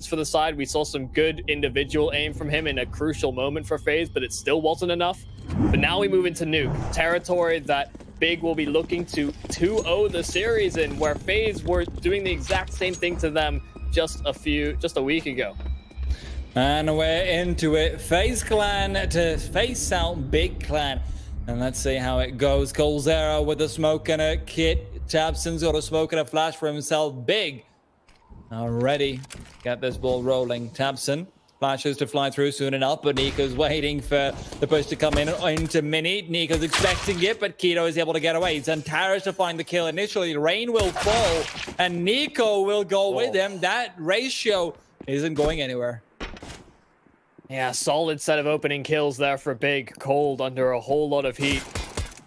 for the side. We saw some good individual aim from him in a crucial moment for Faze, but it still wasn't enough. But now we move into Nuke, territory that Big will be looking to 2-0 the series in, where Faze were doing the exact same thing to them just a week ago. And we're into it. Faze Clan to face out Big Clan. And let's see how it goes. Colzera with a smoke and a kit. Tabson's got a smoke and a flash for himself. Big already get this ball rolling. Tabson flashes to fly through soon enough, but Nico's waiting for the push to come in into Mini. Nico's expecting it, but Keto is able to get away. Zantares to find the kill initially. Rain will fall, and Nico will go with him. That ratio isn't going anywhere. Yeah, solid set of opening kills there for Big. Cold under a whole lot of heat.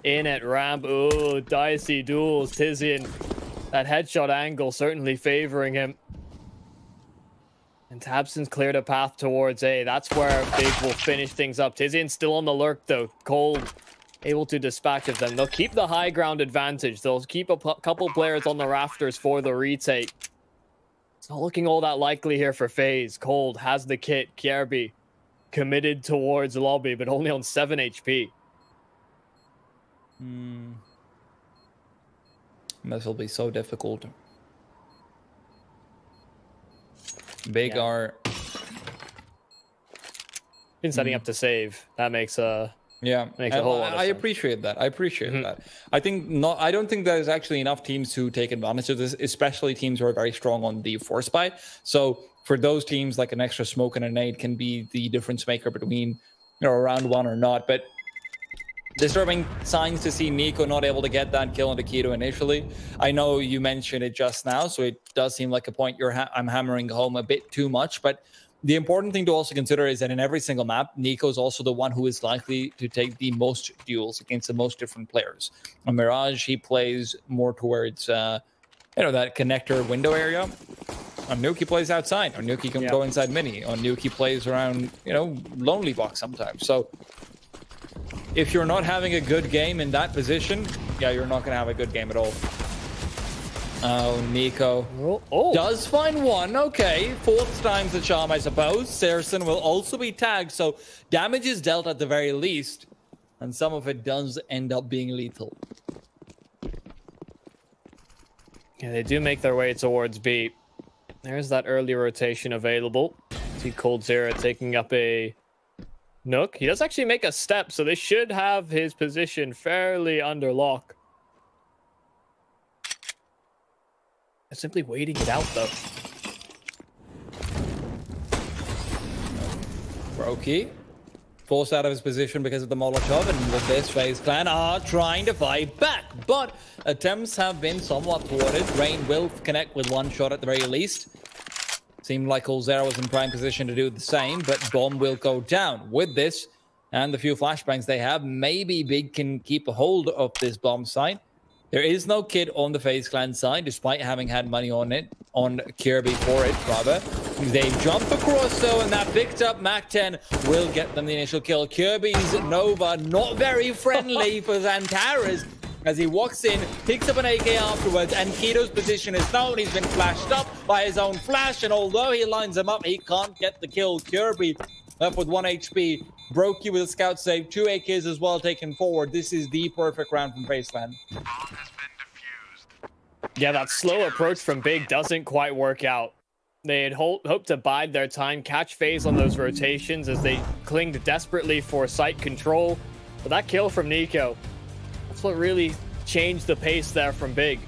In at ramp. Oh, dicey duels. Tizian, that headshot angle certainly favoring him. And Tabson's cleared a path towards A. That's where Big will finish things up. Tizian's still on the lurk, though. Cold able to dispatch of them. They'll keep the high ground advantage. They'll keep a couple players on the rafters for the retake. It's not looking all that likely here for Faze. Cold has the kit. Kjerby committed towards lobby, but only on 7 HP. This will be so difficult. Big are been setting up to save. That makes a makes a whole lot of sense. I appreciate that. I appreciate that. I don't think there's actually enough teams to take advantage of this, especially teams who are very strong on the force buy. So for those teams, like an extra smoke and a nade can be the difference maker between, you know, round one or not. But disturbing signs to see Nico not able to get that kill on the Keto initially. I know you mentioned it just now, so it does seem like a point I'm hammering home a bit too much. But the important thing to also consider is that in every single map, Nico is also the one who is likely to take the most duels against the most different players. On Mirage, he plays more towards, that connector window area. On Nuke, he plays outside. On Nuke, he can go inside mini. On Nuke, he plays around, lonely box sometimes. So if you're not having a good game in that position, you're not going to have a good game at all. Oh, Nico does find one. Okay, fourth time's the charm, I suppose. Saracen will also be tagged, so damage is dealt at the very least, and some of it does end up being lethal. Yeah, they do make their way towards B. There's that early rotation available. See Coldzera taking up a Nuke. He does actually make a step, so they should have his position fairly under lock. They're simply waiting it out, though. Brokey forced out of his position because of the Molotov, and with this, Faze Clan are trying to fight back, but attempts have been somewhat thwarted. Rain will connect with one shot at the very least. Seemed like Colzera was in prime position to do the same, but Bomb will go down. With this and the few flashbangs they have, maybe Big can keep a hold of this bomb site. There is no kit on the Faze Clan side, despite having had money on it, on Kjerby for it, rather. They jump across, though, and that picked up Mac 10 will get them the initial kill. Kjerby's Nova, not very friendly for Zantares, as he walks in, picks up an AK afterwards, and Keto's position is known. He's been flashed up by his own flash, and although he lines him up, he can't get the kill. Kjerby left with 1 HP. Brokey with a scout save, 2 AKs as well taken forward. This is the perfect round from Faze Clan. Yeah, that slow approach from Big doesn't quite work out. They had hoped to bide their time, catch Faze on those rotations as they clinged desperately for site control. But that kill from Nico, that's what really changed the pace there from Big.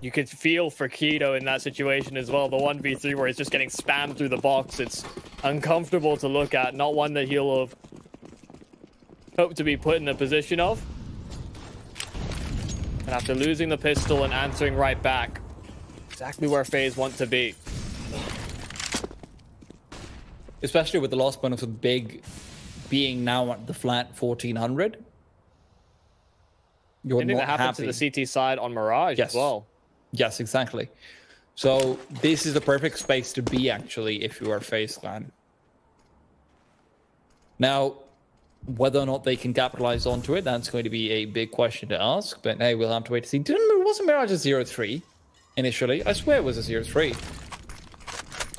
You could feel for Keto in that situation as well. The 1v3 where he's just getting spammed through the box. It's uncomfortable to look at. Not one that he'll have hoped to be put in the position of. And after losing the pistol and answering right back, exactly where Faze want to be. Especially with the loss bonus of Big being now at the flat 1400. You're not that happened happy. To the CT side on Mirage as well. Yes, exactly. So this is the perfect space to be, actually, if you are Faze Clan. Now, whether or not they can capitalize onto it, that's going to be a big question to ask. But hey, we'll have to wait to see. Wasn't Mirage a 0-3? initially. I swear it was a series 3.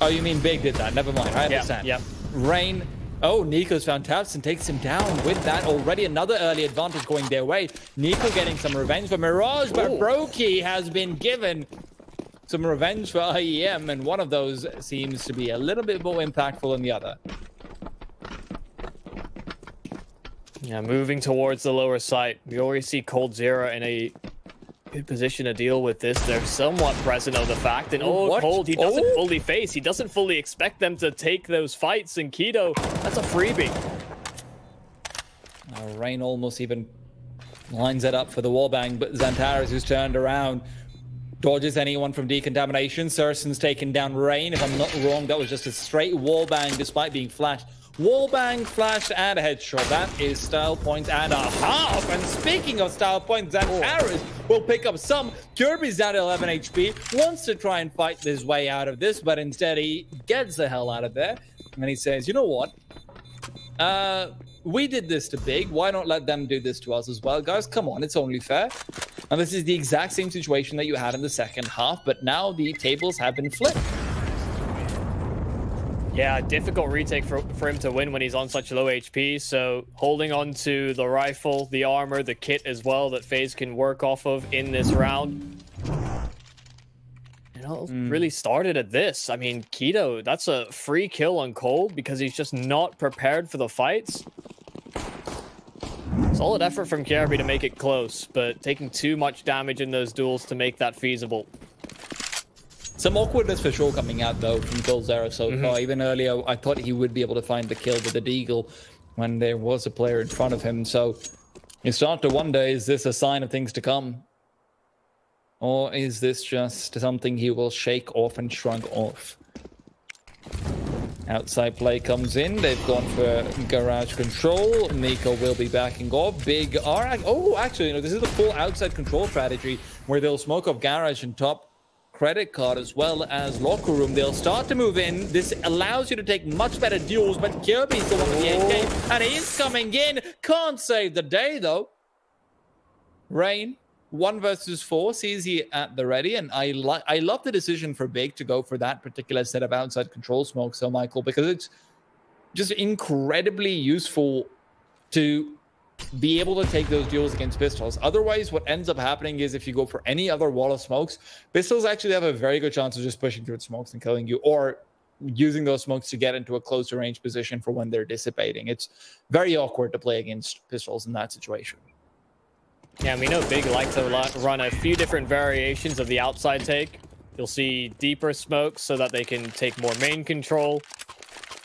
Oh, you mean Big did that? Never mind. I understand. Yeah. Rain. Oh, Nico's found Taps and takes him down with that. Already another early advantage going their way. Nico getting some revenge for Mirage, but Brokey has been given some revenge for IEM, and one of those seems to be a little bit more impactful than the other. Yeah, moving towards the lower site. We already see Cold Zero in a good position to deal with this. They're somewhat present of the fact, and Cold, he doesn't fully face. He doesn't fully expect them to take those fights, and Keto, that's a freebie. Rain almost even lines it up for the wallbang, but Xantares, who's turned around, dodges anyone from decontamination. Surson's taken down Rain. If I'm not wrong, that was just a straight wallbang despite being flashed. Wallbang, flash, and a headshot. That is style points and a half. And speaking of style points, Xantares will pick up some. Kirby's down to 11 HP, wants to try and fight his way out of this, but instead he gets the hell out of there. And he says, you know what? We did this to Big. Why not let them do this to us as well? Guys, come on. It's only fair. And this is the exact same situation that you had in the second half, but now the tables have been flipped. Yeah, difficult retake for him to win when he's on such low HP. So holding on to the rifle, the armor, the kit as well that Faze can work off of in this round. Really started at this. I mean, Keto, that's a free kill on Cold because he's just not prepared for the fights. Solid effort from Kirby to make it close, but taking too much damage in those duels to make that feasible. Some awkwardness for sure coming out, though, from Golzera so far. Even earlier, I thought he would be able to find the kill with the Deagle when there was a player in front of him. So you start to wonder, is this a sign of things to come? Or is this just something he will shake off and shrug off? Outside play comes in. They've gone for garage control. Nico will be backing off. Big R. Oh, actually, you know, this is the full outside control strategy where they'll smoke off garage and top credit card as well as locker room. They'll start to move in. This allows you to take much better duels, but Kirby's the one with the 8K, and he's coming in. Can't save the day, though. Rain, 1 versus 4, sees he at the ready, and I love the decision for Big to go for that particular set of outside control smokes, so Michael, because it's just incredibly useful to be able to take those duels against pistols. Otherwise, what ends up happening is if you go for any other wall of smokes, pistols actually have a very good chance of just pushing through its smokes and killing you, or using those smokes to get into a closer range position for when they're dissipating. It's very awkward to play against pistols in that situation. Yeah, we know Big likes to run a few different variations of the outside take. You'll see deeper smokes so that they can take more main control,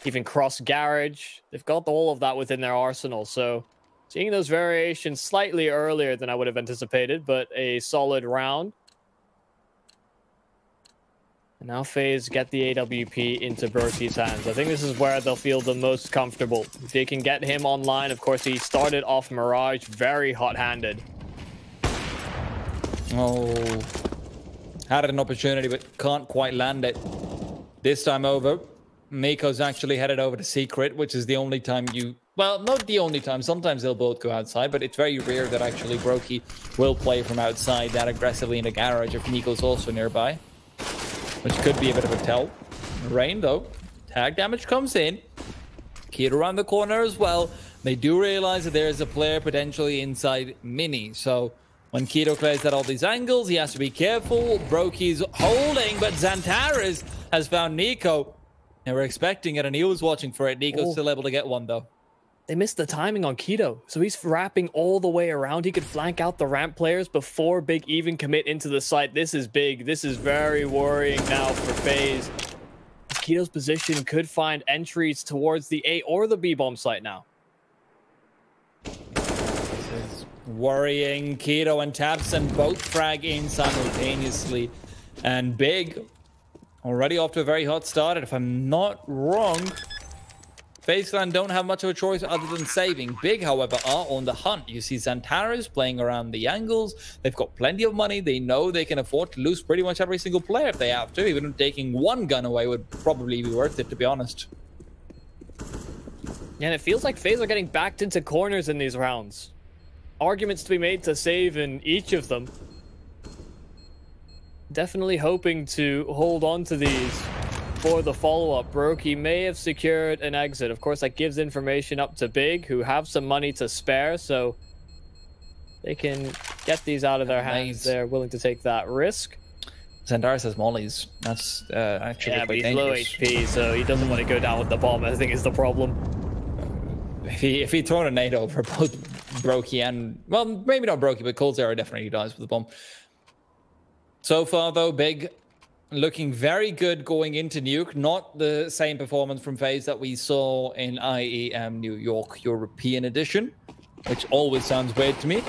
even cross garage. They've got all of that within their arsenal, so seeing those variations slightly earlier than I would have anticipated, but a solid round. And now Faze get the AWP into Brokey's hands. I think this is where they'll feel the most comfortable. If they can get him online, of course, he started off Mirage very hot-handed. Oh, had an opportunity, but can't quite land it. This time over, Nico's actually headed over to Secret, which is the only time you... Well, not the only time. Sometimes they'll both go outside, but it's very rare that actually Brokey will play from outside that aggressively in a garage if Nico's also nearby, which could be a bit of a tell. Rain, though. Tag damage comes in. Kid around the corner as well. They do realize that there is a player potentially inside Mini, so when Keto clears out all these angles, he has to be careful. Brokey's holding, but Xantares has found Nico. They were expecting it, and he was watching for it. Nico's still able to get one, though. They missed the timing on Keto, so he's wrapping all the way around. He could flank out the ramp players before Big even commit into the site. This is big. This is very worrying now for Faze. Keto's position could find entries towards the A or the B bomb site now. This is worrying. Keto and Tabson both frag in simultaneously. And Big already off to a very hot start. And if I'm not wrong, FaZeClan don't have much of a choice other than saving. Big, however, are on the hunt. You see Xantares playing around the angles. They've got plenty of money. They know they can afford to lose pretty much every single player if they have to. Even taking one gun away would probably be worth it, to be honest. Yeah, and it feels like FaZe are getting backed into corners in these rounds. Arguments to be made to save in each of them. definitely hoping to hold on to these for the follow-up. Brokey may have secured an exit. Of course, that gives information up to Big, who have some money to spare, so they can get these out of their hands. They're willing to take that risk. Xandaris has mollies. That's actually yeah, quite but he's dangerous. low HP, so he doesn't want to go down with the bomb, I think is the problem. If he thrown a nade over both Brokey and... Well, maybe not Brokey, but coldzera definitely dies with the bomb. So far, though, Big looking very good going into Nuke. Not the same performance from Faze that we saw in IEM New York European Edition, which always sounds weird to me.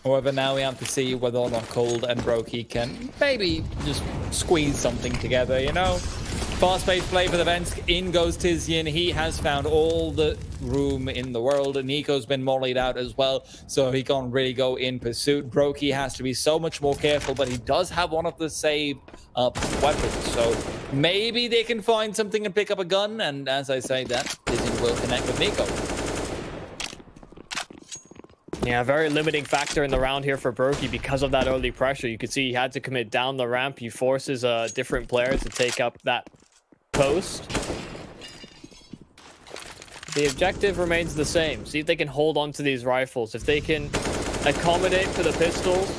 However, now we have to see whether or not Cold and Brokey can maybe just squeeze something together, you know? Fast-paced play for the Vensk. In goes Tizian. He has found all the room in the world. And Nico's been mollied out as well, so he can't really go in pursuit. Brokey has to be so much more careful, but he does have one of the save-up weapons. So maybe they can find something and pick up a gun. And as I say that, Tizian will connect with Nico. Yeah, very limiting factor in the round here for Brokey because of that early pressure. You could see he had to commit down the ramp. He forces a different player to take up that post. The objective remains the same. See if they can hold on to these rifles. If they can accommodate for the pistols,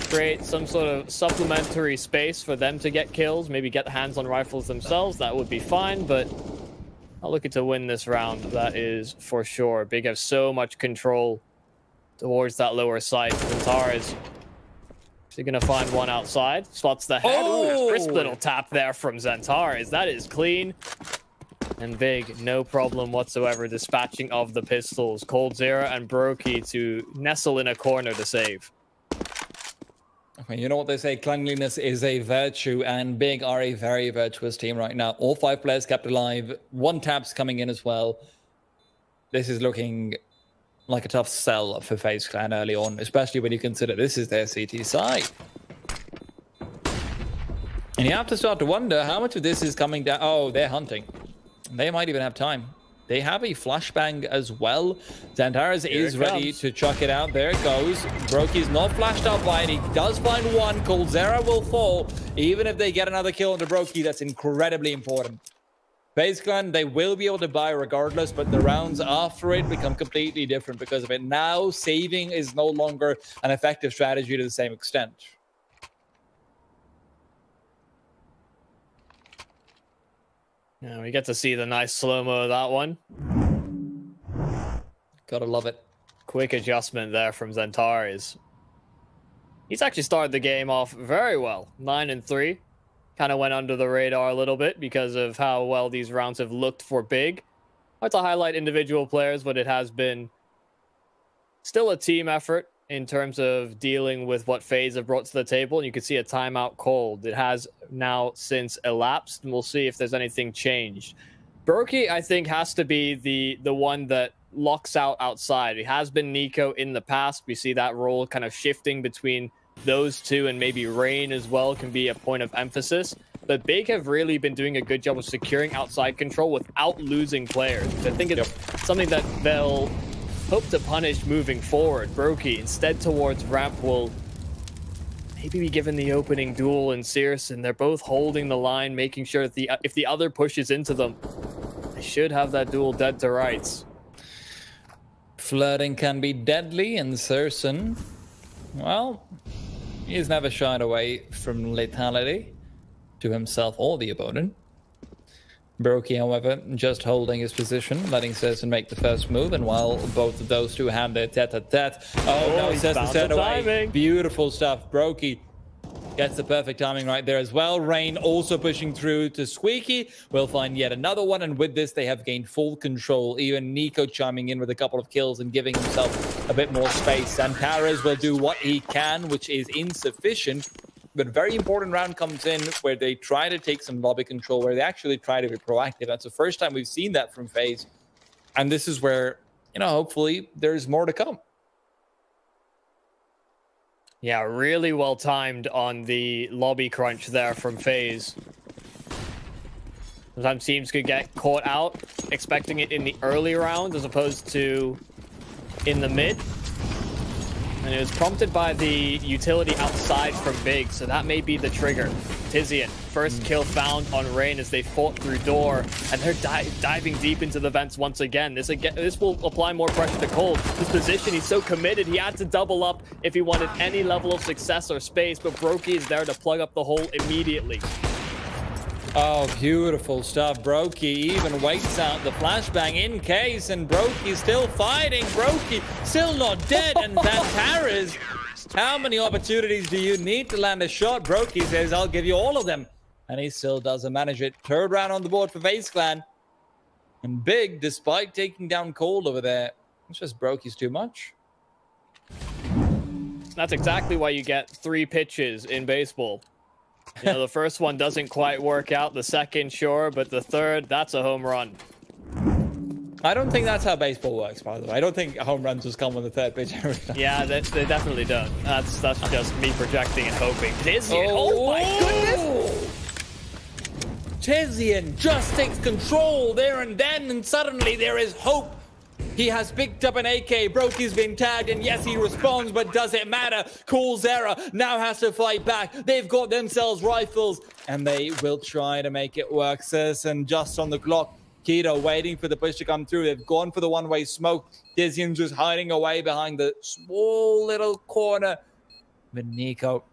create some sort of supplementary space for them to get kills, maybe get hands on rifles themselves, that would be fine, but not looking to win this round, that is for sure. Big have so much control towards that lower site. Xandaris is going to find one outside. Slots the head. Oh! Ooh, crisp little tap there from Xandaris. That is clean. And Big, no problem whatsoever dispatching of the pistols. coldzera and Brokey to nestle in a corner to save. Okay, you know what they say, cleanliness is a virtue, and Big are a very virtuous team right now. All 5 players kept alive. 1 tap's coming in as well. This is looking like a tough sell for FaZe Clan early on, especially when you consider this is their CT side. And you have to start to wonder how much of this is coming down. Oh, they're hunting. They might even have time. They have a flashbang as well. Xandaris is ready to chuck it out. There it goes. Brokey's not flashed up by it. He does find one. coldzera will fall. Even if they get another kill into Brokey, that's incredibly important. FaZe Clan, they will be able to buy regardless, but the rounds after it become completely different because of it. Now, saving is no longer an effective strategy to the same extent. Yeah, we get to see the nice slow-mo of that one. Gotta love it. Quick adjustment there from Xandaris. He's actually started the game off very well. 9-3. Kind of went under the radar a little bit because of how well these rounds have looked for Big. Hard to highlight individual players, but it has been still a team effort in terms of dealing with what FaZe have brought to the table. And you can see a timeout called. It has now since elapsed, and we'll see if there's anything changed. Brokey, I think, has to be the one that locks out outside. It has been Nico in the past. We see that role kind of shifting between those two, and maybe Rain as well can be a point of emphasis. But Big have really been doing a good job of securing outside control without losing players. I think it's something that they'll hope to punish moving forward. Brokey, instead towards ramp, will maybe be given the opening duel in Searson. They're both holding the line, making sure that if the other pushes into them, they should have that duel dead to rights. Flirting can be deadly, and Searson, well, he's never shied away from lethality to himself or the opponent. Brokey, however, just holding his position, letting Searson make the first move, and while both of those two have their tete-a-tete. Oh no, Searson turned away. Beautiful stuff. Brokey gets the perfect timing right there as well. Rain also pushing through to Squeaky. We'll find yet another one, and with this, they have gained full control. Even Nico chiming in with a couple of kills and giving himself a bit more space. Xandaris will do what he can, which is insufficient. But very important round comes in where they try to take some lobby control, where they actually try to be proactive. That's the first time we've seen that from FaZe. And this is where, you know, hopefully there's more to come. Yeah, really well timed on the lobby crunch there from FaZe. Sometimes teams could get caught out expecting it in the early round as opposed to in the mid. And it was prompted by the utility outside from Big, so that may be the trigger. Tizian, first kill found on Rain as they fought through door, and they're diving deep into the vents once again. This will apply more pressure to Cold. His position, he's so committed, he had to double up if he wanted any level of success or space, but Brokey is there to plug up the hole immediately. Oh, beautiful stuff. Brokey even waits out the flashbang in case, and Brokey still fighting. Brokey still not dead, and Bantaras, how many opportunities do you need to land a shot? Brokey says, I'll give you all of them, and he still doesn't manage it. Third round on the board for Faze Clan. And Big, despite taking down Cold over there, it's just Brokey's too much. That's exactly why you get 3 pitches in baseball. You know, the first one doesn't quite work out. The second, sure, but the third, that's a home run. I don't think that's how baseball works, by the way. I don't think home runs just come on the third pitch every time. Yeah, they definitely don't. That's just me projecting and hoping. Tizian, oh my goodness! Tizian just takes control there and then, and suddenly there is hope. He has picked up an AK. Brokey's been tagged, and yes, he responds, but does it matter? Cool Zera now has to fight back. They've got themselves rifles, and they will try to make it work. And just on the clock, Keto waiting for the push to come through. They've gone for the one-way smoke. Tizian's just hiding away behind the small little corner. But Nico,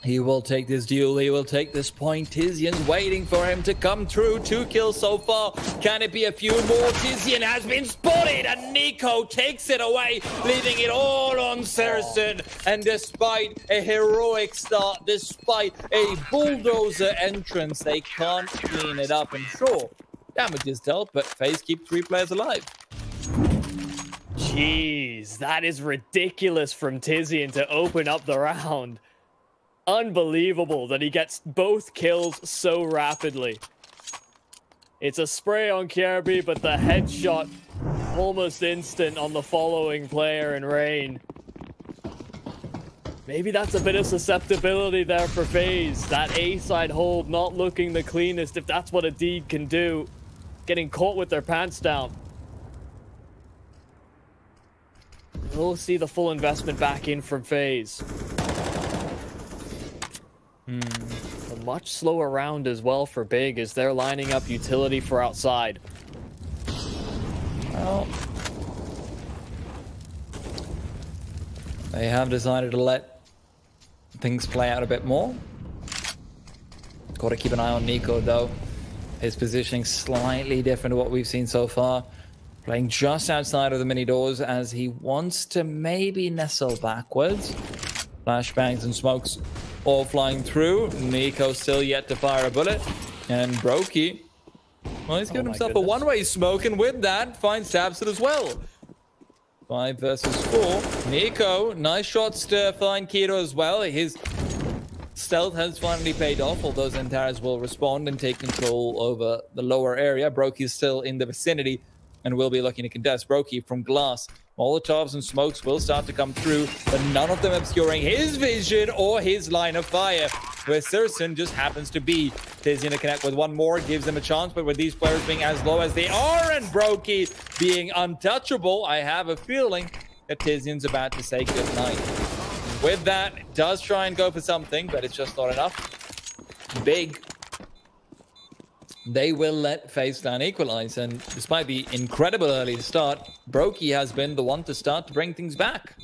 he will take this duel. He will take this point. Tizian's waiting for him to come through. 2 kills so far. Can it be a few more? Tizian has been spotted, and Nico takes it away, leaving it all on Saracen. And despite a heroic start, despite a bulldozer entrance, they can't clean it up. And sure, damage is dealt, but Faze keep 3 players alive. Jeez, that is ridiculous from Tizian to open up the round. Unbelievable that he gets both kills so rapidly. It's a spray on Kirby, but the headshot almost instant on the following player in Rain. Maybe that's a bit of susceptibility there for Faze. That A-side hold not looking the cleanest, if that's what a Deed can do. Getting caught with their pants down. We'll see the full investment back in from Faze. A much slower round as well for Big as they're lining up utility for outside. Well, they have decided to let things play out a bit more. Got to keep an eye on Nico though. His positioning slightly different to what we've seen so far. Playing just outside of the mini doors as he wants to maybe nestle backwards. Flashbangs and smokes all flying through. Nico still yet to fire a bullet. And Brokey, well, he's given himself a one-way smoke, and with that, finds Tabson as well. 5 versus 4. Nico, nice shots to find Keto as well. His stealth has finally paid off, although Zentaras will respond and take control over the lower area. Brokey's still in the vicinity and will be looking to contest. Brokey from glass. Molotovs and smokes will start to come through, but none of them obscuring his vision or his line of fire, where Surson just happens to be. Tizian to connect with one more, gives them a chance, but with these players being as low as they are and Brokey being untouchable, I have a feeling that Tizian's about to say goodnight. With that, does try and go for something, but it's just not enough. Big. They will let Faze Clan equalize, and despite the incredible early start, Brokey has been the one to start to bring things back.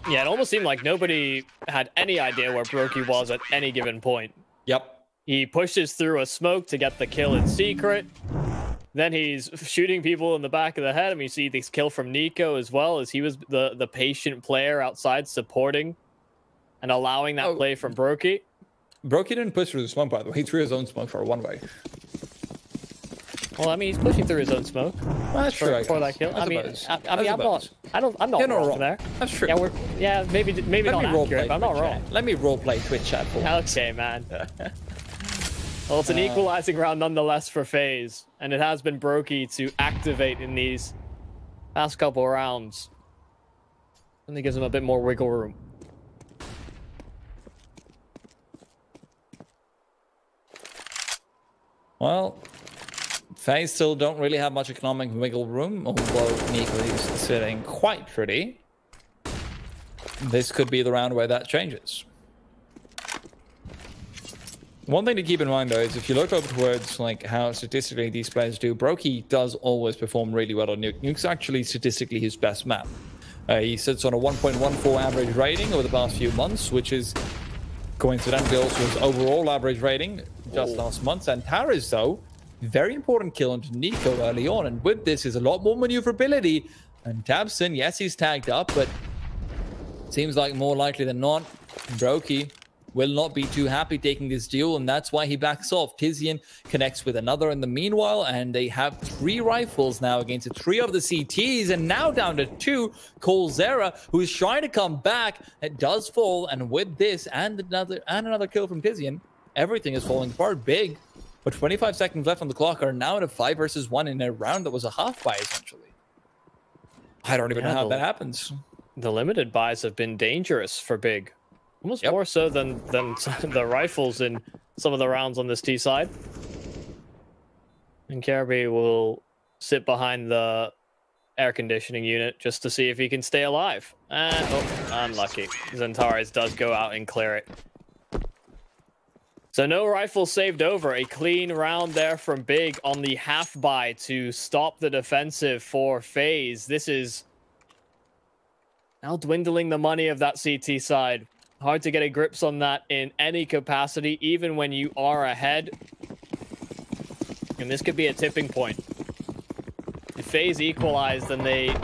Yeah, it almost seemed like nobody had any idea where Brokey was at any given point. Yep. He pushes through a smoke to get the kill in secret. Then he's shooting people in the back of the head. I mean, you see this kill from Nico as well, as he was the patient player outside supporting and allowing that play from Brokey. Brokey didn't push through the smoke, by the way. He threw his own smoke for a one-way. Well, I mean, he's pushing through his own smoke. Well, that's true. For that kill. I'm not wrong there. That's true. Yeah, maybe not accurate, but I'm not wrong. Let me roleplay Twitch chat for you. Okay, man. Well, it's an equalizing round nonetheless for Faze, and it has been Brokey to activate in these past couple rounds. And it gives him a bit more wiggle room. Well, Faze still don't really have much economic wiggle room, although Nico is sitting quite pretty. this could be the round where that changes. One thing to keep in mind, though, is if you look over towards like how statistically these players do, Brokey does always perform really well on Nuke. Nuke's actually statistically his best map. He sits on a 1.14 average rating over the past few months, which is coincidentally also his overall average rating just last month. And Tara's, though, very important kill onto Nico early on. And with this is a lot more maneuverability. And Tabson, yes, he's tagged up, but seems like more likely than not, Brokey will not be too happy taking this duel, and that's why he backs off. Tizian connects with another in the meanwhile, and they have 3 rifles now against 3 of the CTs, and now down to 2. coldzera, who is trying to come back, it does fall, and with this and another kill from Tizian, everything is falling apart big. But 25 seconds left on the clock are now at a 5 versus 1 in a round that was a half buy essentially. I don't even know how that happens. The limited buys have been dangerous for Big. Almost more so than the rifles in some of the rounds on this T side. And Kirby will sit behind the air conditioning unit just to see if he can stay alive. And, oh, unlucky. Xantares does go out and clear it. So no rifle saved over. A clean round there from Big on the half buy to stop the defensive for Faze. This is now dwindling the money of that CT side. Hard to get a grips on that in any capacity, even when you are ahead. And this could be a tipping point. If Faze equalize, then they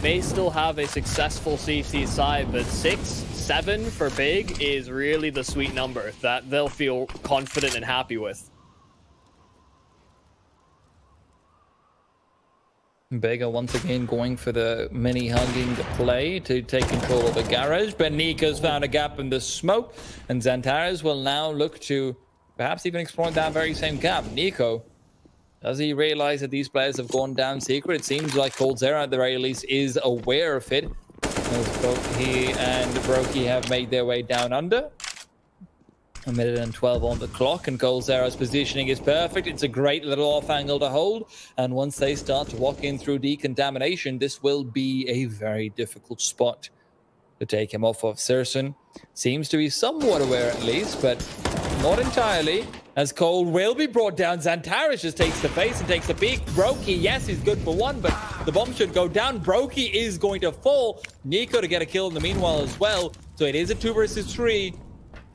may still have a successful CT side, but 6-7 for Big is really the sweet number that they'll feel confident and happy with. Bega once again going for the mini hugging play to take control of the garage, but Nika's found a gap in the smoke, and Xantares will now look to perhaps even exploit that very same gap. Nico, does he realize that these players have gone down secret? It seems like coldzera at the very least is aware of it, as both he and Brokey have made their way down under. 1:12 on the clock, and coldzera's positioning is perfect. It's a great little off angle to hold, and once they start to walk in through decontamination, this will be a very difficult spot to take him off of. Sirson seems to be somewhat aware at least, but not entirely, as Cole will be brought down. Xantares just takes the face and takes the peek. Brokey, yes, he's good for 1, but the bomb should go down. Brokey is going to fall. Nico to get a kill in the meanwhile as well, so it is a 2 versus 3.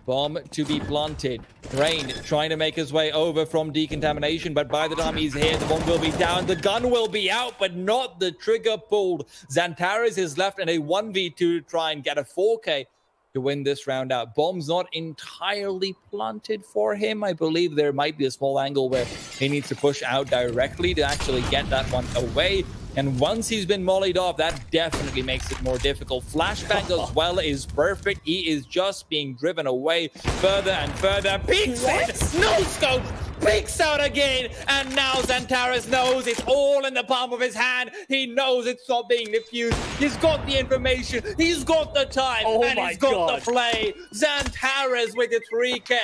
Bomb to be planted. Rain trying to make his way over from decontamination, but by the time he's here, the bomb will be down. The gun will be out, but not the trigger pulled. Xantares is left in a 1v2 to try and get a 4K to win this round out. Bomb's not entirely planted for him. I believe there might be a small angle where he needs to push out directly to actually get that one away. And once he's been mollied off, that definitely makes it more difficult. Flashbang as well is perfect. He is just being driven away further and further. Peeks in, no scope, peeks out again. And now Xantares knows it's all in the palm of his hand. He knows it's not being diffused. He's got the information. He's got the time. And he's got the play. Xantares with the 3K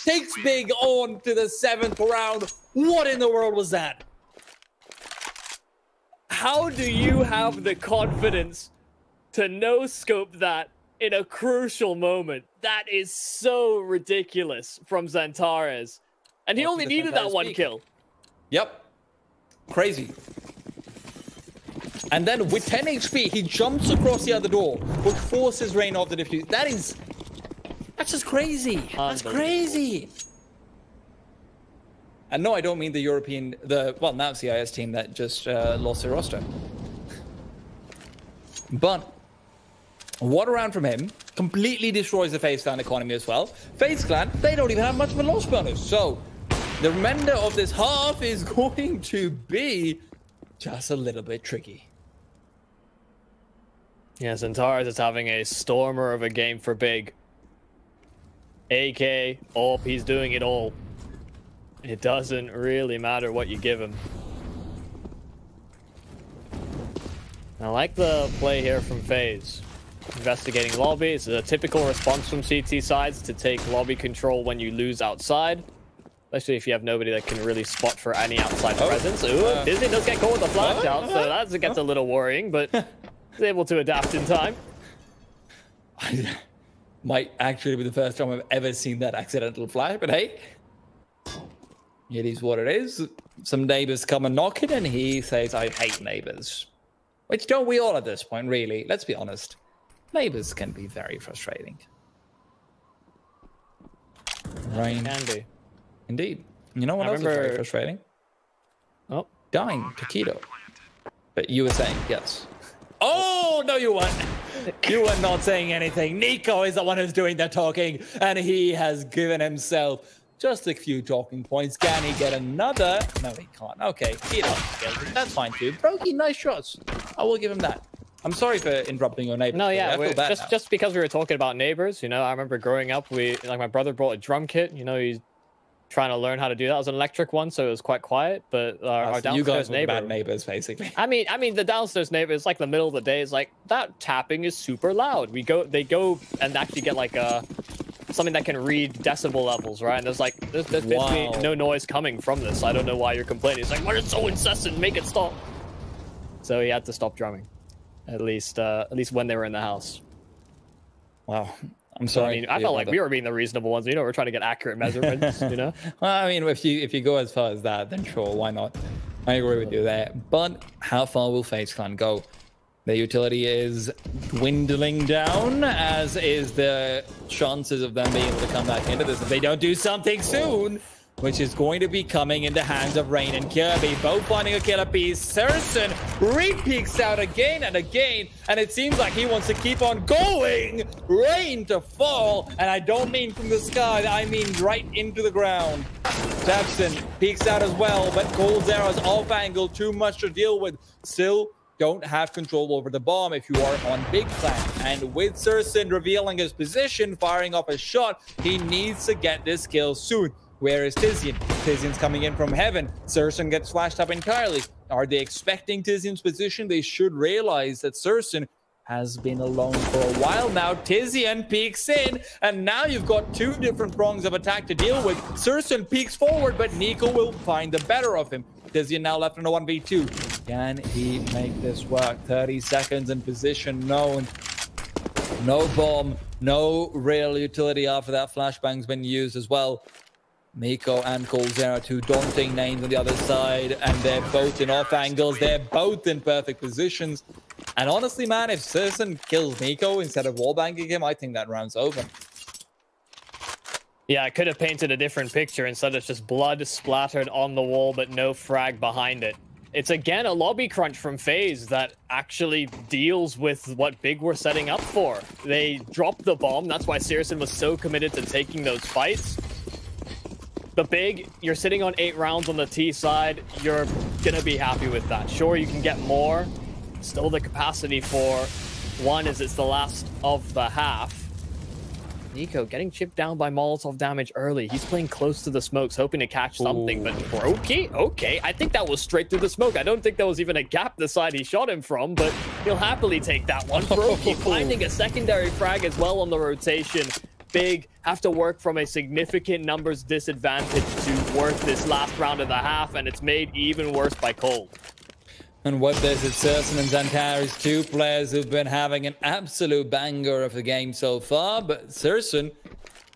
takes Big on to the 7th round. What in the world was that? How do you have the confidence to no-scope that in a crucial moment? That is so ridiculous from Xantares. And he only needed that 1 kill. Yep. Crazy. And then with 10 HP, he jumps across the other door, which forces Rain off the defuse. That's just crazy. That's crazy. And no, I don't mean the European, well, now CIS team that just lost their roster. But what a round from him. Completely destroys the FaZe Clan economy as well. FaZe Clan, they don't even have much of a loss bonus. So the remainder of this half is going to be just a little bit tricky. Yeah, Xantares is having a stormer of a game for Big. AK, AWP, he's doing it all. It doesn't really matter what you give him. I like the play here from Faze. Investigating lobby. It's a typical response from CT sides to take lobby control when you lose outside. Especially if you have nobody that can really spot for any outside presence. Ooh, Disney does get caught with the flash out, so that gets a little worrying, but he's able to adapt in time. Might actually be the first time I've ever seen that accidental flash, but hey, it is what it is. Some neighbors come and knock it, and he says, I hate neighbors. Which don't we all at this point, really? Let's be honest. Neighbors can be very frustrating. Rain. Can be. Indeed. You know what else is very frustrating? Oh. Dying to keto. But you were saying, yes. Oh, no, you weren't. You were not saying anything. Nico is the one who's doing the talking, and he has given himself just a few talking points. Can he get another? No, he can't. Okay, keto. That's fine, too. Brokey, nice shots. I will give him that. I'm sorry for interrupting your neighbor. No, yeah, just because we were talking about neighbors, you know, I remember growing up, my brother brought a drum kit, you know, he's trying to learn how to do that. It was an electric one, so it was quite quiet, but our downstairs neighbor... bad neighbors, basically. I mean, the downstairs neighbor, it's like the middle of the day, it's like, that tapping is super loud. They go and actually get like something that can read decibel levels, right? And there's basically no noise coming from this. I don't know why you're complaining. It's like, why is it so incessant? Make it stop. So he had to stop drumming. At least when they were in the house. Wow. I'm sorry. I mean, I felt like we were being the reasonable ones. You know, we're trying to get accurate measurements, you know? Well, I mean, if you go as far as that, then sure, why not? I agree with you there. But how far will FaZe Clan go? Their utility is dwindling down, as is the chances of them being able to come back into this if they don't do something soon, which is going to be coming in the hands of Rain and Kirby, both finding a killer piece. Surson re-peeks out again and again, and it seems like he wants to keep on going. Rain to fall, and I don't mean from the sky, I mean right into the ground. Tapson peeks out as well, but Cold Arrow's off angle, too much to deal with. Still don't have control over the bomb if you are on Big Clan. And with Surson revealing his position, firing off a shot, he needs to get this kill soon. Where is Tizian? Tizian's coming in from heaven. Surson gets flashed up entirely. Are they expecting Tizian's position? They should realize that Surson has been alone for a while now. Tizian peeks in, and now you've got two different prongs of attack to deal with. Surson peeks forward, but Nico will find the better of him. Tizian now left in a 1v2. Can he make this work? 30 seconds in position known. No bomb, no real utility after that flashbang's been used as well. Nico and Colzera, two daunting names on the other side, and they're both in off angles. They're both in perfect positions. And honestly, man, if Surson kills Nico instead of wallbanging him, I think that round's over. Yeah, I could have painted a different picture. Instead, it's just blood splattered on the wall, but no frag behind it. It's again a lobby crunch from FaZe that actually deals with what Big were setting up for. They dropped the bomb. That's why Surson was so committed to taking those fights. The Big, you're sitting on 8 rounds on the T side. You're gonna be happy with that. Sure, you can get more. Still the capacity for one is it's the last of the half. Nico getting chipped down by Molotov damage early. He's playing close to the smokes, hoping to catch something. But Brokey, okay. I think that was straight through the smoke. I don't think there was even a gap the side he shot him from, but he'll happily take that one. Brokey finding a secondary frag as well on the rotation. Big have to work from a significant numbers disadvantage to work this last round of the half, and it's made even worse by Cold. And what this is Surson and Xantares, two players who've been having an absolute banger of the game so far, but Surson,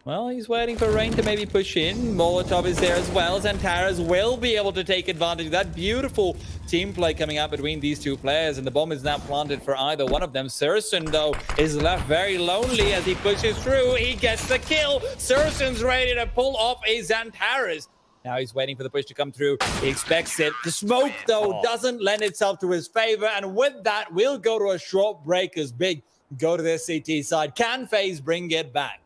well, he's waiting for Rain to maybe push in. Molotov is there as well. Xantares will be able to take advantage of that beautiful team play coming out between these two players, and the bomb is now planted for either one of them. Surson, though, is left very lonely as he pushes through. He gets the kill. Surson's ready to pull off a Xantares. Now he's waiting for the push to come through. He expects it. The smoke, though, doesn't lend itself to his favor, and with that, we'll go to a short break as Big go to their CT side. Can FaZe bring it back?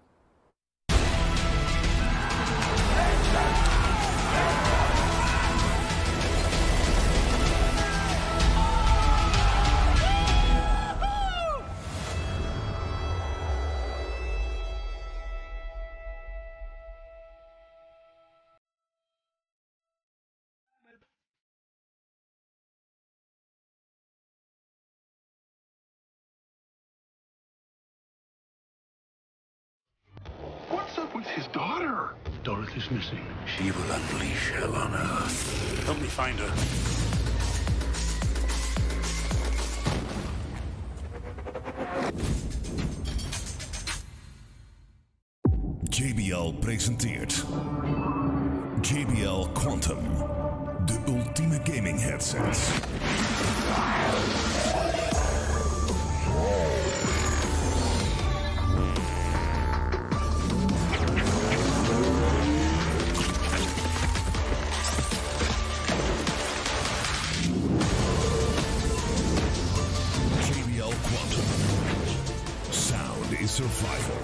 With his daughter. Dorothy's missing. She will unleash hell on Earth. Help me find her. JBL presenteert JBL Quantum, de ultieme gaming headsets. JBL Quantum. Sound is survival.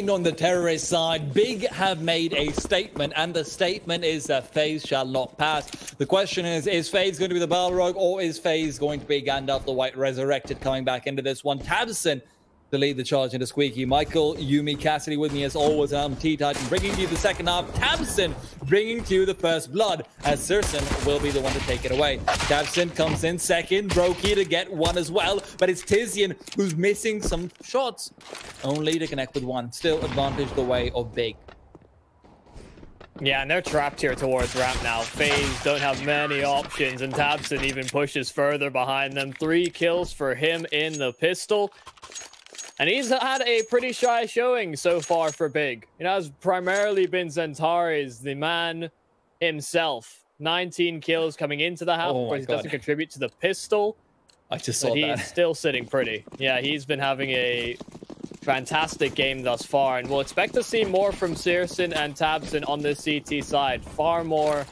On the terrorist side, Big have made a statement, and the statement is that Faze shall not pass. The question is Faze going to be the Balrog, or is Faze going to be Gandalf the White Resurrected coming back into this one? Tabson to lead the charge into Squeaky. Michael, Yumi, Cassidy with me as always. I'm T-Titan bringing to you the second half. Tabson bringing to you the first blood, as Sirson will be the one to take it away. Tabson comes in second. Brokey to get one as well, but it's Tizian who's missing some shots. Only to connect with one. Still advantage the way of Big. Yeah, and they're trapped here towards ramp now. Faze don't have many options, and Tabson even pushes further behind them. 3 kills for him in the pistol. And he's had a pretty shy showing so far for Big. It has primarily been Zentaris, the man himself. 19 kills coming into the half, but he doesn't contribute to the pistol. I just saw that. He's still sitting pretty. Yeah, he's been having a fantastic game thus far, and we'll expect to see more from Searson and Tabson on the CT side. Far more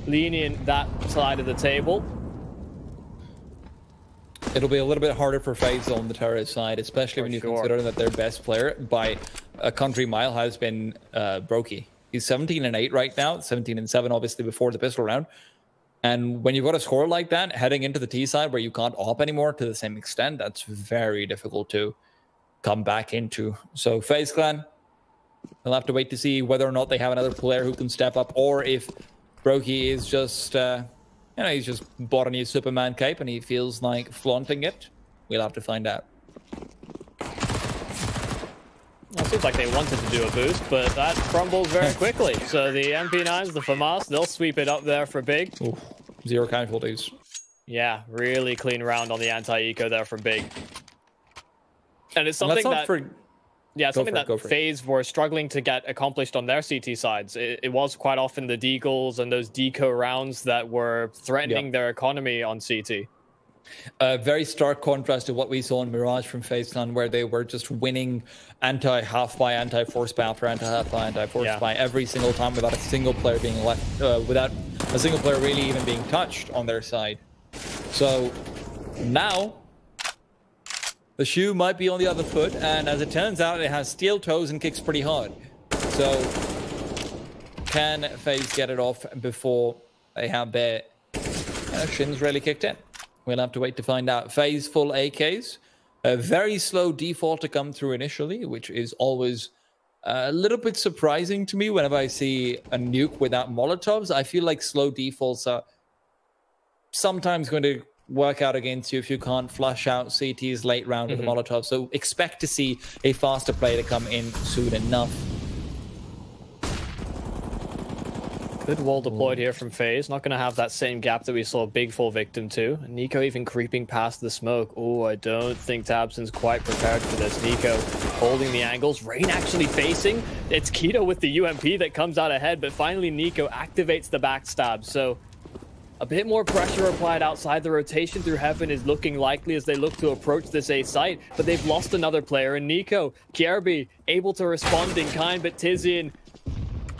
lenient that side of the table. It'll be a little bit harder for Faze on the terrorist side, especially when you consider that their best player by a country mile has been Brokey. He's 17-8 right now, 17-7 obviously before the pistol round. And when you've got a score like that, heading into the T side where you can't op anymore to the same extent, that's very difficult to come back into. So Faze Clan, we'll have to wait to see whether or not they have another player who can step up, or if Brokey is just... you know, he's just bought a new Superman cape and he feels like flaunting it. We'll have to find out. Well, it seems like they wanted to do a boost, but that crumbles very quickly. So the MP9s, the FAMAS, they'll sweep it up there for Big. Ooh, 0 casualties. Yeah, really clean round on the anti-eco there from Big. And it's something that... Yeah, something that Faze were struggling to get accomplished on their CT sides. It was quite often the deagles and those deco rounds that were threatening their economy on CT. Very stark contrast to what we saw in Mirage from Faze, where they were just winning anti-half buy, anti-force buy after anti-half buy, anti-force buy every single time without a single player being left, without a single player really even being touched on their side. So now the shoe might be on the other foot, and as it turns out, it has steel toes and kicks pretty hard. So can Faze get it off before they have their shins really kicked in? We'll have to wait to find out. Faze full AKs. A very slow default to come through initially, which is always a little bit surprising to me whenever I see a nuke without Molotovs. I feel like slow defaults are sometimes going to work out against you if you can't flush out CT's late round with the Molotov. So expect to see a faster play to come in soon enough. Good wall deployed here from Faze. Not going to have that same gap that we saw Big fall victim to. Nico even creeping past the smoke. Oh, I don't think Tabson's quite prepared for this. Nico holding the angles. Rain actually facing. It's Keto with the UMP that comes out ahead, but finally Nico activates the backstab. So a bit more pressure applied outside the rotation through Heaven is looking likely as they look to approach this A site, but they've lost another player in Nico. Kjerby able to respond in kind, but Tizian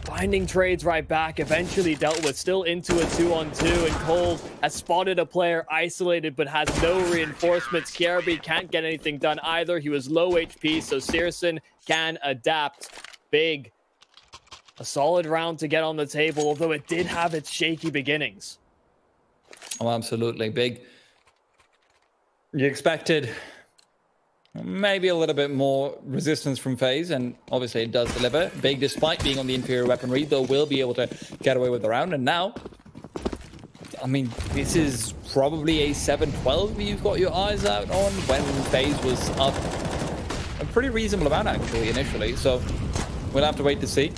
finding trades right back, eventually dealt with, still into a 2-on-2, and Cold has spotted a player isolated but has no reinforcements. Kjerby can't get anything done either. He was low HP, so Searson can adapt. Big. A solid round to get on the table, although it did have its shaky beginnings. Oh, absolutely. Big. You expected maybe a little bit more resistance from Faze, and obviously it does deliver. Big, despite being on the inferior weaponry, though, will be able to get away with the round. And now, I mean, this is probably a 7-12 you've got your eyes out on, when Faze was up a pretty reasonable amount, actually, initially. So we'll have to wait to see.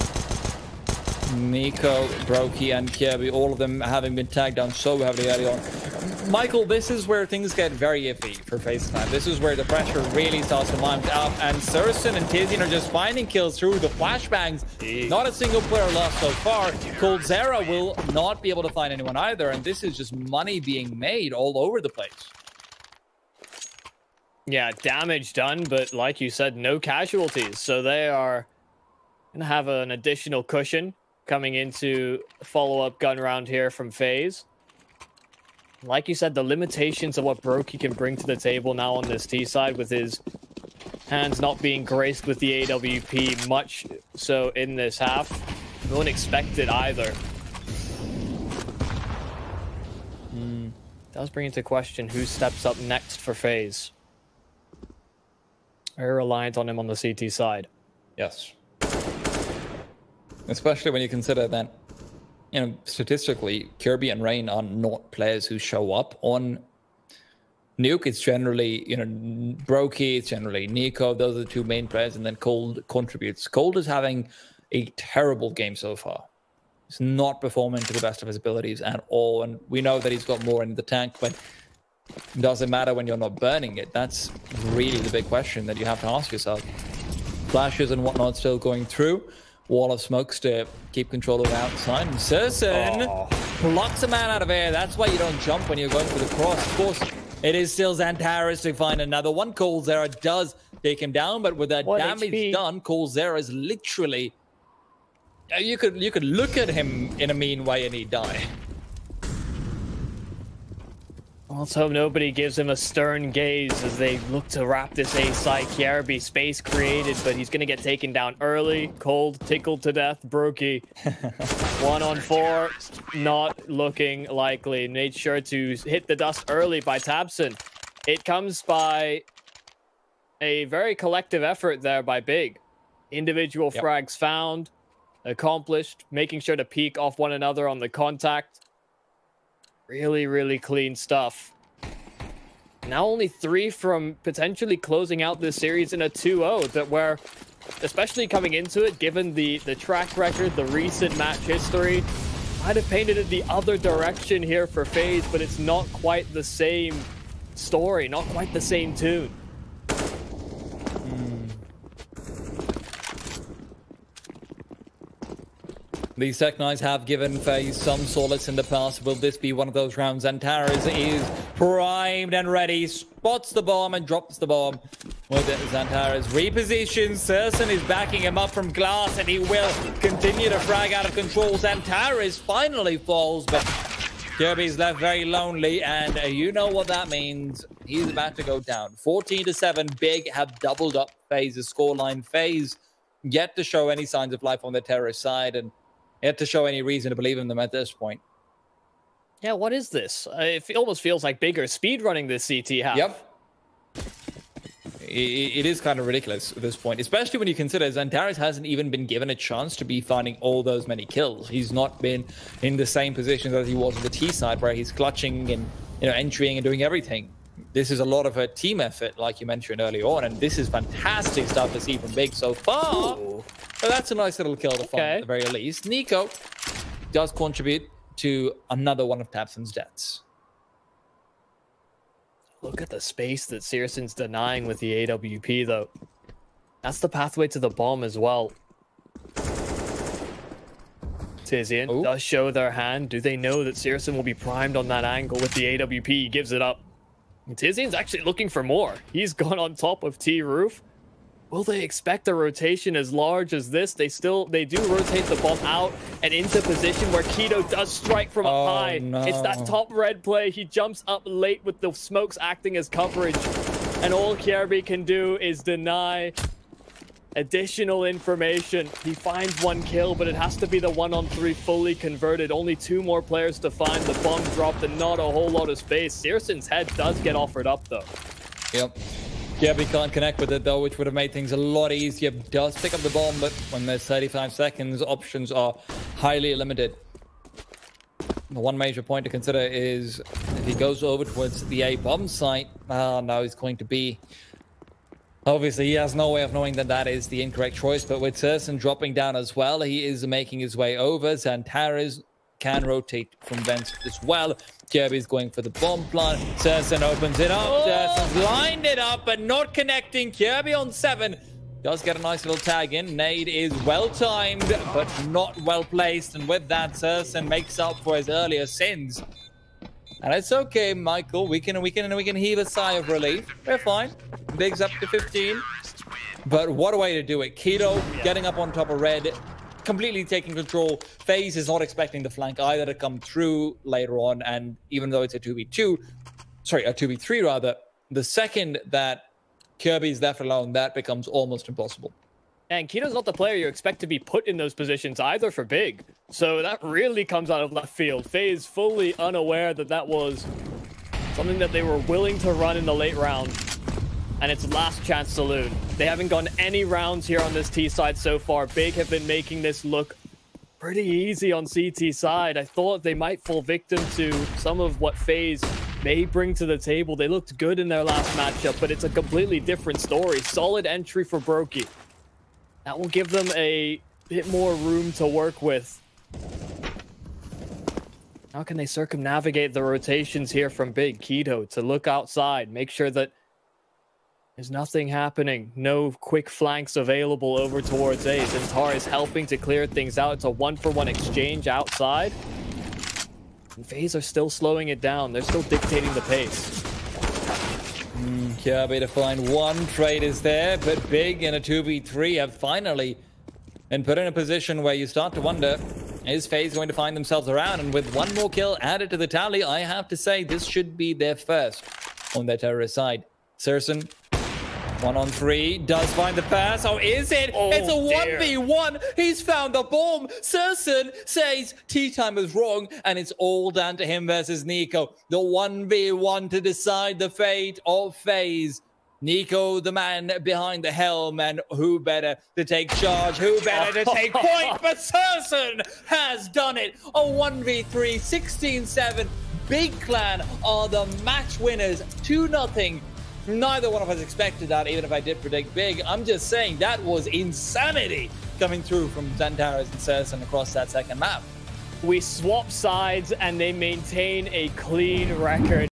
Nico, Brokey, and Kjerby, all of them having been tagged down so heavily early on. Michael, this is where things get very iffy for Faze time. This is where the pressure really starts to mount up, and Searson and Tizian are just finding kills through the flashbangs. Not a single player lost so far. Coldzera will not be able to find anyone either, and this is just money being made all over the place. Yeah, damage done, but like you said, no casualties. So they are going to have an additional cushion coming into follow-up gun round here from Faze. Like you said, the limitations of what Brokey can bring to the table now on this T side, with his hands not being graced with the AWP much so in this half. No one expected either. Does bring into question who steps up next for Faze. Very reliant on him on the CT side. Yes. Especially when you consider that, you know, statistically, Kjerby and Rain are not players who show up on Nuke. It's generally, you know, Brokey, it's generally Nico. Those are the two main players, and then Cold contributes. Cold is having a terrible game so far. He's not performing to the best of his abilities at all, and we know that he's got more in the tank, but does it matter when you're not burning it? That's really the big question that you have to ask yourself. Flashes and whatnot still going through. Wall of smokes to keep control of the outside. And Searson blocks a man out of air. That's why you don't jump when you're going for the cross. Of course, it is still Xantares to find another one. Coldzera does take him down, but with that damage done, Coldzera is literally... You could look at him in a mean way and he'd die. Let's hope nobody gives him a stern gaze as they look to wrap this A site. Kjerby, space created, but he's going to get taken down early. Cold, tickled to death. Brokey, 1-on-4, not looking likely. Made sure to hit the dust early by Tabson. It comes by a very collective effort there by Big. Individual frags found, accomplished, making sure to peek off one another on the contact. Really, really clean stuff. Now only 3 from potentially closing out this series in a 2-0, that where, especially coming into it, given the track record, the recent match history, might have painted it the other direction here for Faze, but it's not quite the same story, not quite the same tune. These Tech Knights have given Faze some solace in the past. Will this be one of those rounds? Xantares is primed and ready. Spots the bomb and drops the bomb. With it, Xantares repositions. Serson is backing him up from glass, and he will continue to frag out of control. Xantares finally falls, but Kirby's left very lonely, and you know what that means. He's about to go down. 14-7. Big have doubled up Faze's scoreline. Faze yet to show any signs of life on the terrorist side, and yet to show any reason to believe in them at this point. Yeah, what is this? It almost feels like Big are speedrunning this CT half. Yep. It is kind of ridiculous at this point, especially when you consider Xantares hasn't even been given a chance to be finding all those many kills. He's not been in the same positions as he was on the T side, where he's clutching and entering and doing everything. This is a lot of a team effort, like you mentioned early on, and this is fantastic stuff to see from Big so far. Ooh. But that's a nice little kill to find at the very least. Nico does contribute to another one of Tapson's deaths. Look at the space that Searson's denying with the AWP, though. That's the pathway to the bomb as well. Tizian does show their hand. Do they know that Searson will be primed on that angle with the AWP? He gives it up. And Tizian's actually looking for more. He's gone on top of T-Roof. Will they expect a rotation as large as this? They do rotate the bomb out and into position where Keto does strike from up high. No. It's that top red play. He jumps up late with the smokes acting as coverage. And all Kjærby can do is deny additional information. He finds one kill, but it has to be the 1-on-3 fully converted. Only 2 more players to find. The bomb dropped and not a whole lot of space. Searson's head does get offered up, though. Yep. Kjærby can't connect with it, though, which would have made things a lot easier. Does pick up the bomb, but when there's 35 seconds, options are highly limited. The one major point to consider is if he goes over towards the A bomb site, now he's going to be... Obviously, he has no way of knowing that that is the incorrect choice, but with Serson dropping down as well, he is making his way over. Xantares can rotate from vents as well. Kjærby's going for the bomb plant. Serson opens it up. Serson's lined it up, but not connecting. Kjærby on 7. Does get a nice little tag in. Nade is well-timed, but not well-placed. And with that, Serson makes up for his earlier sins. And it's okay, Michael. We can heave a sigh of relief. We're fine. Big's up to 15. But what a way to do it. Keto getting up on top of red, completely taking control. Faze is not expecting the flank either to come through later on. And even though it's a 2v2, sorry, a 2v3 rather, the second that Kjærby's left alone, that becomes almost impossible. And Keto's not the player you expect to be put in those positions either for Big. So that really comes out of left field. Faze fully unaware that that was something that they were willing to run in the late round. And it's last chance saloon. They haven't gone any rounds here on this T side so far. Big have been making this look pretty easy on CT side. I thought they might fall victim to some of what Faze may bring to the table. They looked good in their last matchup, but it's a completely different story. Solid entry for Brokey. That will give them a bit more room to work with. How can they circumnavigate the rotations here from Big? Keto to look outside, make sure that there's nothing happening. No quick flanks available over towards A. Zentar is helping to clear things out. It's a 1-for-1 exchange outside. And Faze are still slowing it down. They're still dictating the pace. Kjærby to find one trade is there, but Big in a 2v3 have finally been put in a position where you start to wonder, is Faze going to find themselves around? And with one more kill added to the tally, I have to say this should be their first on their terrorist side. Serson, 1-on-3, does find the pass. Oh, is it? Oh, it's a 1v1. He's found the bomb. Serson says tea time is wrong, and it's all down to him versus Nico. The 1v1 to decide the fate of Faze. Nico, the man behind the helm, and who better to take charge? Who better to take point? But Serson has done it. A 1v3, 16-7. Big Clan are the match winners, 2-0. Neither one of us expected that, even if I did predict Big. I'm just saying that was insanity coming through from Xantares and Serson across that second map. We swap sides and they maintain a clean record.